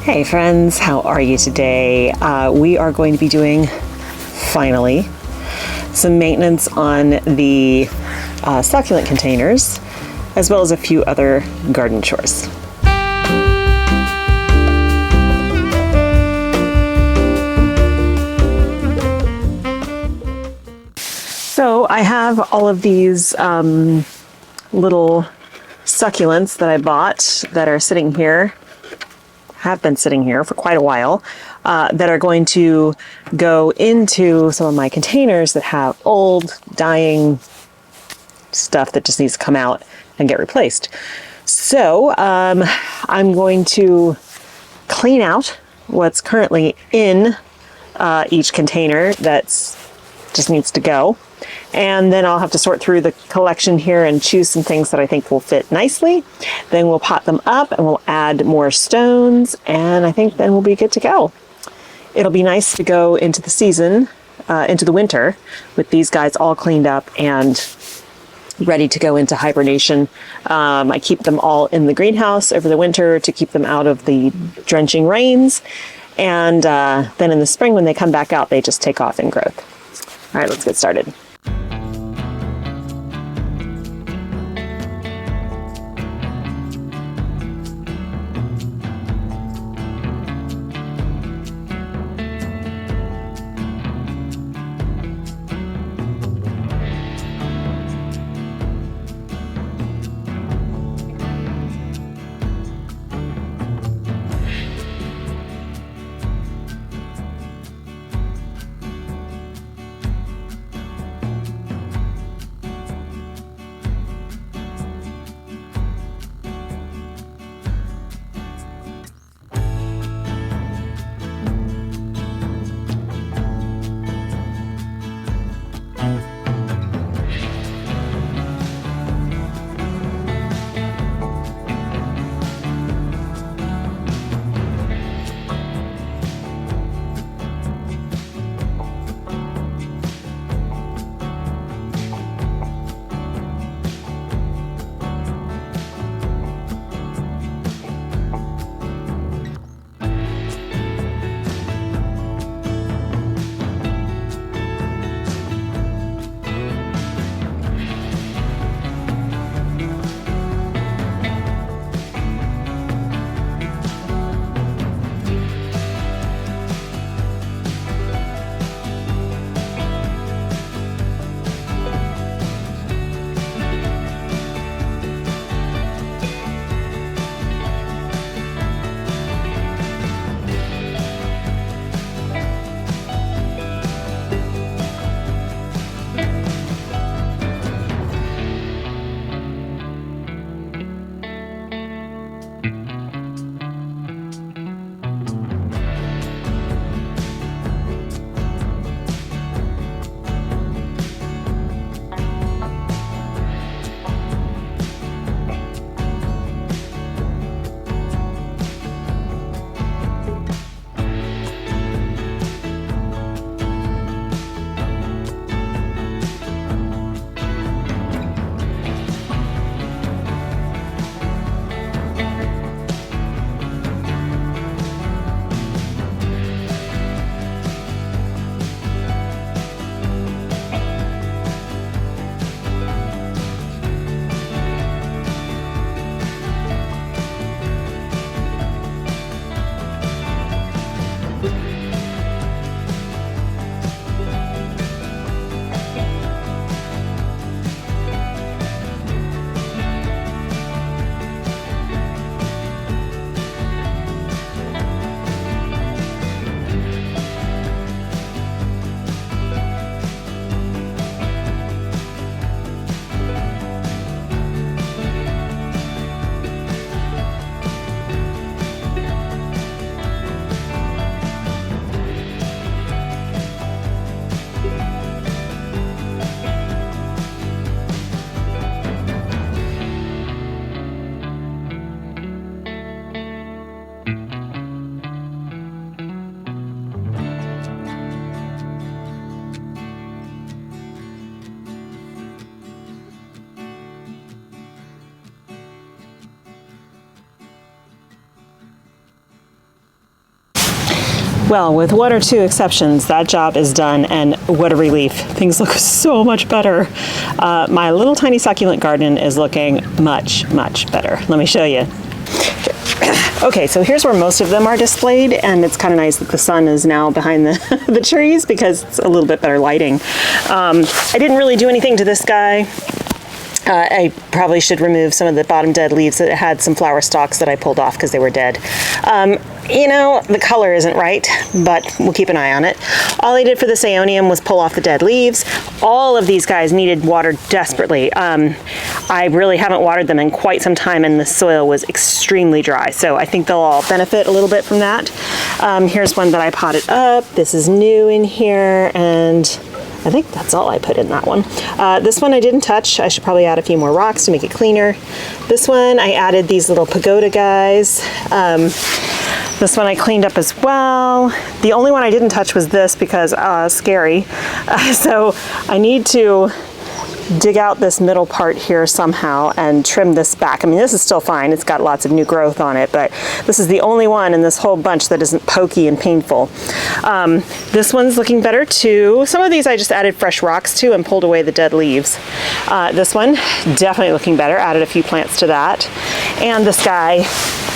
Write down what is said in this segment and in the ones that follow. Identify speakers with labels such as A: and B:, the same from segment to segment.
A: Hey friends, how are you today? We are going to be doing, finally, some maintenance on the succulent containers, as well as a few other garden chores. So I have all of these little succulents that I bought that are sitting here, have been sitting here for quite a while, that are going to go into some of my containers that have old, dying stuff that just needs to come out and get replaced. So I'm going to clean out what's currently in each container that's just needs to go. And then I'll have to sort through the collection here and choose some things that I think will fit nicely. Then we'll pot them up and we'll add more stones, and I think then we'll be good to go. It'll be nice to go into the season, into the winter, with these guys all cleaned up and ready to go into hibernation. I keep them all in the greenhouse over the winter to keep them out of the drenching rains. And then in the spring when they come back out, they just take off in growth. All right, let's get started. Well, with one or two exceptions, that job is done, and what a relief. Things look so much better. My little tiny succulent garden is looking much, much better. Let me show you. Okay, so here's where most of them are displayed, and it's kind of nice that the sun is now behind the, the trees because it's a little bit better lighting. I didn't really do anything to this guy. I probably should remove some of the bottom dead leaves that had some flower stalks that I pulled off because they were dead. You know, the color isn't right, but we'll keep an eye on it. All I did for this aeonium was pull off the dead leaves. All of these guys needed water desperately. I really haven't watered them in quite some time, and the soil was extremely dry, so I think they'll all benefit a little bit from that. Here's one that I potted up. This is new in here, and I think that's all I put in that one. This one I didn't touch. I should probably add a few more rocks to make it cleaner. This one I added these little pagoda guys. This one I cleaned up as well. The only one I didn't touch was this because scary. So I need to dig out this middle part here somehow and trim this back. I mean, this is still fine. It's got lots of new growth on it, but this is the only one in this whole bunch that isn't pokey and painful. This one's looking better too. Some of these I just added fresh rocks to and pulled away the dead leaves. This one, definitely looking better. Added a few plants to that. And this guy,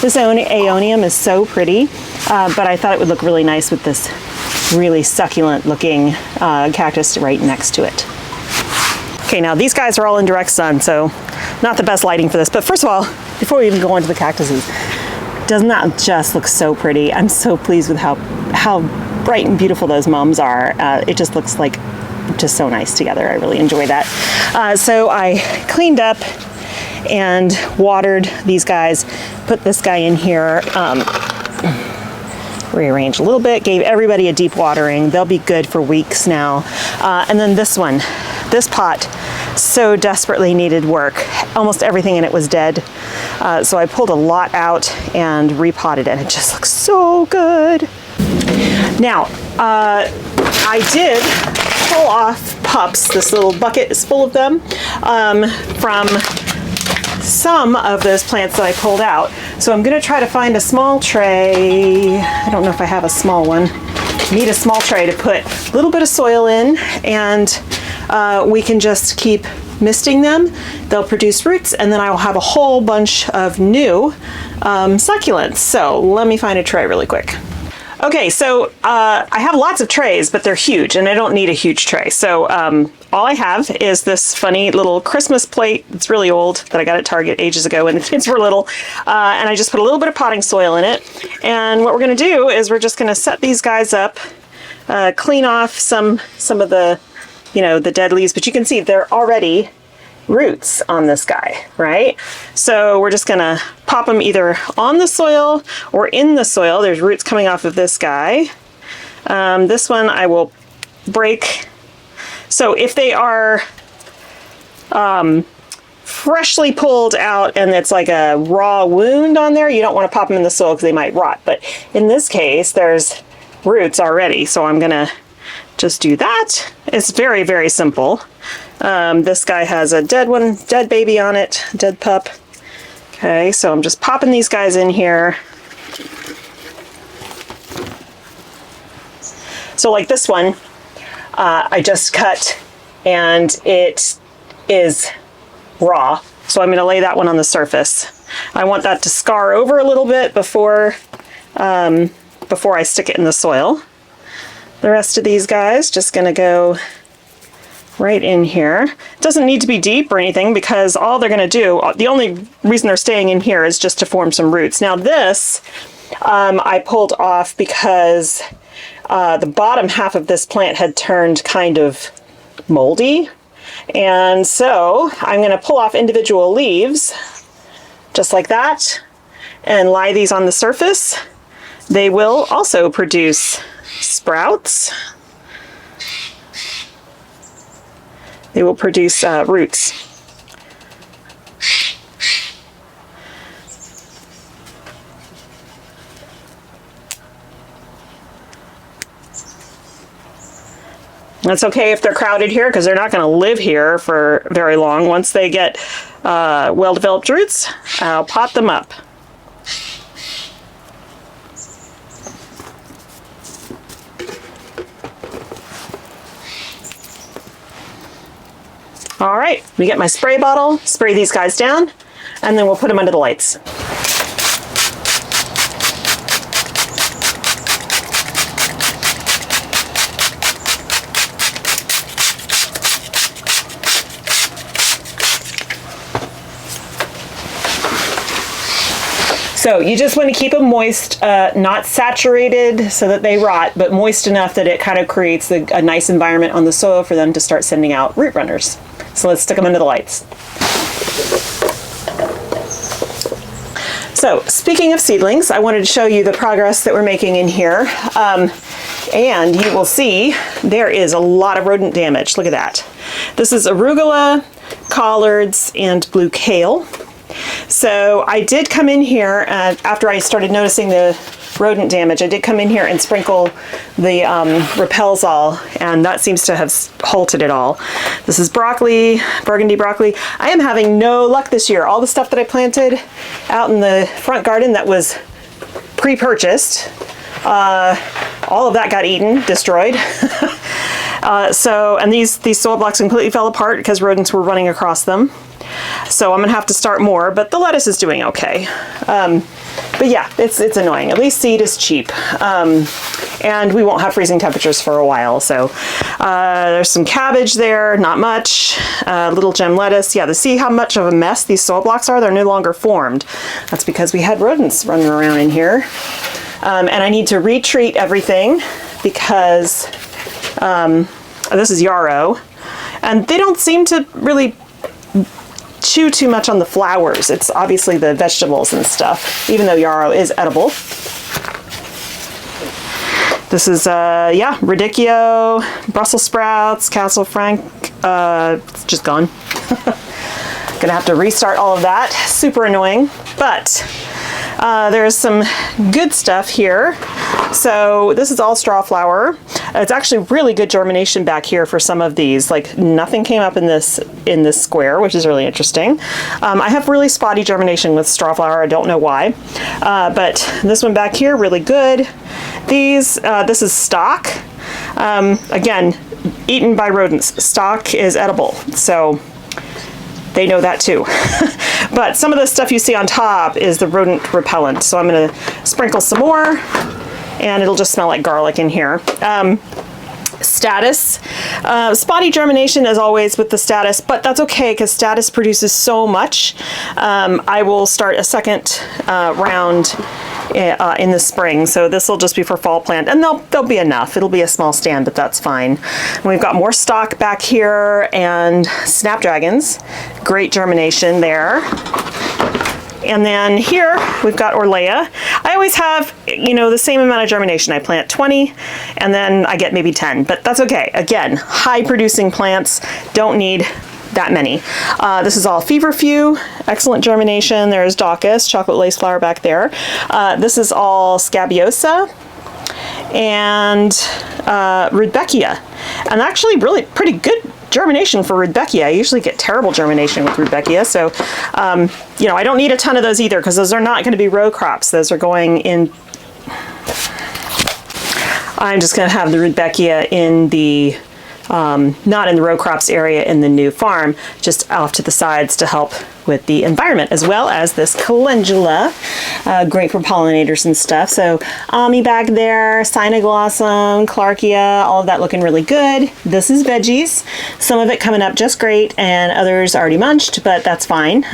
A: this aeonium is so pretty, but I thought it would look really nice with this really succulent looking cactus right next to it. Okay, now these guys are all in direct sun, so not the best lighting for this. But first of all, before we even go on to the cactuses, doesn't that just look so pretty? I'm so pleased with how bright and beautiful those mums are. It just looks like just so nice together. I really enjoy that. So I cleaned up and watered these guys, put this guy in here, rearranged a little bit, gave everybody a deep watering. They'll be good for weeks now. And then this one, this pot so desperately needed work. Almost everything in it was dead. So I pulled a lot out and repotted it. It just looks so good. Now, I did pull off Pups. This little bucket is full of them from some of those plants that I pulled out. So I'm gonna try to find a small tray. I don't know if I have a small one. Need a small tray to put a little bit of soil in, and we can just keep misting them. They'll produce roots, and then I will have a whole bunch of new succulents. So let me find a tray really quick. Okay, so I have lots of trays, but they're huge, and I don't need a huge tray. So all I have is this funny little Christmas plate. It's really old, that I got at Target ages ago when the kids were little. And I just put a little bit of potting soil in it. And what we're gonna do is we're just gonna set these guys up, clean off some of the, you know, the dead leaves, but you can see they're already roots on this guy, right? So we're just gonna pop them either on the soil or in the soil. There's roots coming off of this guy. This one I will break. So if they are freshly pulled out and it's like a raw wound on there, you don't want to pop them in the soil because they might rot. But in this case, there's roots already, so I'm gonna just do that. It's very, very simple. This guy has a dead baby on it, dead pup. Okay, so I'm just popping these guys in here. So like this one, I just cut and it is raw. So I'm gonna lay that one on the surface. I want that to scar over a little bit before I stick it in the soil. The rest of these guys, just gonna go right in here. It doesn't need to be deep or anything because all they're gonna do, the only reason they're staying in here is just to form some roots. Now this, I pulled off because the bottom half of this plant had turned kind of moldy. And so I'm gonna pull off individual leaves, just like that, and lie these on the surface. They will also produce sprouts. They will produce roots. That's okay if they're crowded here because they're not going to live here for very long. Once they get well-developed roots, I'll pot them up. All right, we get my spray bottle, spray these guys down, and then we'll put them under the lights. So you just want to keep them moist, not saturated so that they rot, but moist enough that it kind of creates a nice environment on the soil for them to start sending out root runners. So let's stick them under the lights. So speaking of seedlings, I wanted to show you the progress that we're making in here. And you will see there is a lot of rodent damage. Look at that. This is arugula, collards, and blue kale. So I did come in here after I started noticing the rodent damage. I did come in here and sprinkle the Repels-All, and that seems to have halted it all. This is broccoli, burgundy broccoli. I am having no luck this year. All the stuff that I planted out in the front garden that was pre-purchased, all of that got eaten, destroyed. And these soil blocks completely fell apart because rodents were running across them. So I'm gonna have to start more, but the lettuce is doing okay. But yeah, it's annoying. At least seed is cheap. And we won't have freezing temperatures for a while. So there's some cabbage there, not much. Little gem lettuce. Yeah, to see how much of a mess these soil blocks are, they're no longer formed. That's because we had rodents running around in here. And I need to retreat everything because this is yarrow. And they don't seem to really chew too much on the flowers. It's obviously the vegetables and stuff, even though yarrow is edible. This is, radicchio, Brussels sprouts, Castle Frank, it's just gone. Gonna have to restart all of that. Super annoying, but there's some good stuff here. So this is all straw flower. It's actually really good germination back here for some of these. Like nothing came up in this square, which is really interesting. I have really spotty germination with straw flower. I don't know why, but this one back here, really good. This is stock. Again, eaten by rodents. Stock is edible, so they know that too. But some of the stuff you see on top is the rodent repellent. So I'm gonna sprinkle some more and it'll just smell like garlic in here. Status. Spotty germination as always with the status, but that's okay because status produces so much. I will start a second round in the spring, so this will just be for fall plant, and there'll be enough. It'll be a small stand, but that's fine. And we've got more stock back here and snapdragons. Great germination there. And then here we've got Orlea. I always have, the same amount of germination. I plant 20 and then I get maybe 10, but that's okay. Again, high producing plants don't need that many. This is all feverfew, excellent germination. There's Daucus, chocolate lace flower back there. This is all Scabiosa and Rudbeckia. And actually really pretty good germination for Rudbeckia. I usually get terrible germination with Rudbeckia, so I don't need a ton of those either because those are not going to be row crops. Those are going in. I'm just going to have the Rudbeckia in the not in the row crops area in the new farm, just off to the sides to help with the environment, as well as this calendula, great for pollinators and stuff. So Ami back there, Cynoglossum, Clarkia, all of that looking really good. This is veggies, some of it coming up just great and others already munched, but that's fine.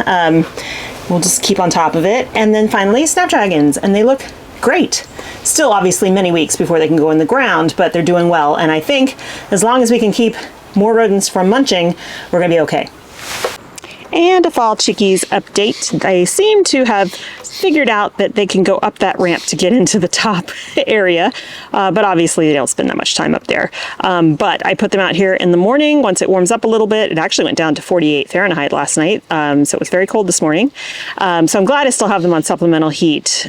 A: We'll just keep on top of it. And then finally snapdragons, and they look great. Still obviously many weeks before they can go in the ground, but they're doing well. And I think as long as we can keep more rodents from munching, we're gonna be okay. And a fall chickies update. They seem to have figured out that they can go up that ramp to get into the top area, but obviously they don't spend that much time up there. But I put them out here in the morning. Once it warms up a little bit, it actually went down to 48 Fahrenheit last night, so it was very cold this morning. So I'm glad I still have them on supplemental heat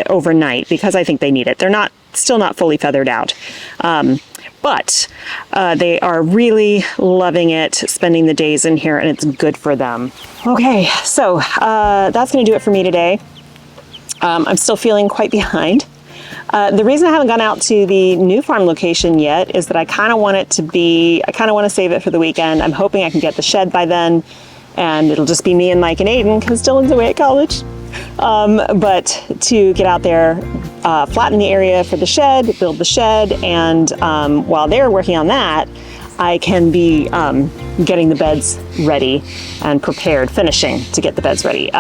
A: overnight because I think they need it. They're still not fully feathered out. But they are really loving it, spending the days in here, and it's good for them. Okay, so that's going to do it for me today. I'm still feeling quite behind. The reason I haven't gone out to the new farm location yet is that I kind of want to save it for the weekend. I'm hoping I can get the shed by then, and it'll just be me and Mike and Aiden because Dylan's away at college. But to get out there, flatten the area for the shed, build the shed, and while they're working on that, I can be getting the beds ready and prepared, finishing to get the beds ready.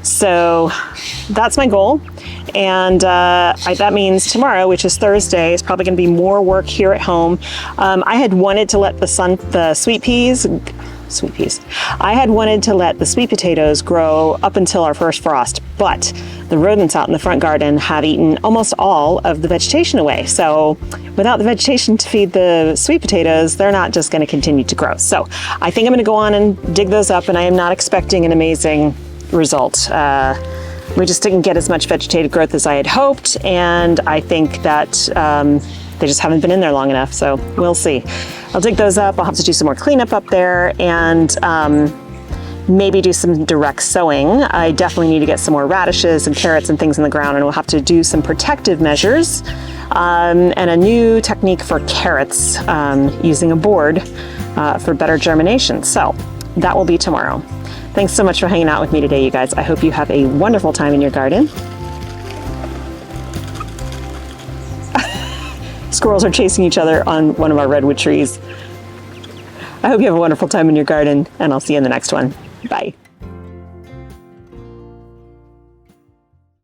A: So that's my goal. And that means tomorrow, which is Thursday, is probably going to be more work here at home. I had wanted to let the sweet peas. I had wanted to let the sweet potatoes grow up until our first frost, but the rodents out in the front garden have eaten almost all of the vegetation away. So without the vegetation to feed the sweet potatoes, they're not just going to continue to grow. So I think I'm going to go on and dig those up, and I am not expecting an amazing result. We just didn't get as much vegetative growth as I had hoped, and I think that they just haven't been in there long enough, so we'll see. I'll dig those up. I'll have to do some more cleanup up there, and maybe do some direct sowing. I definitely need to get some more radishes and carrots and things in the ground, and we'll have to do some protective measures and a new technique for carrots using a board for better germination. So that will be tomorrow. Thanks so much for hanging out with me today, you guys. I hope you have a wonderful time in your garden. Squirrels are chasing each other on one of our redwood trees. I hope you have a wonderful time in your garden, and I'll see you in the next one. Bye.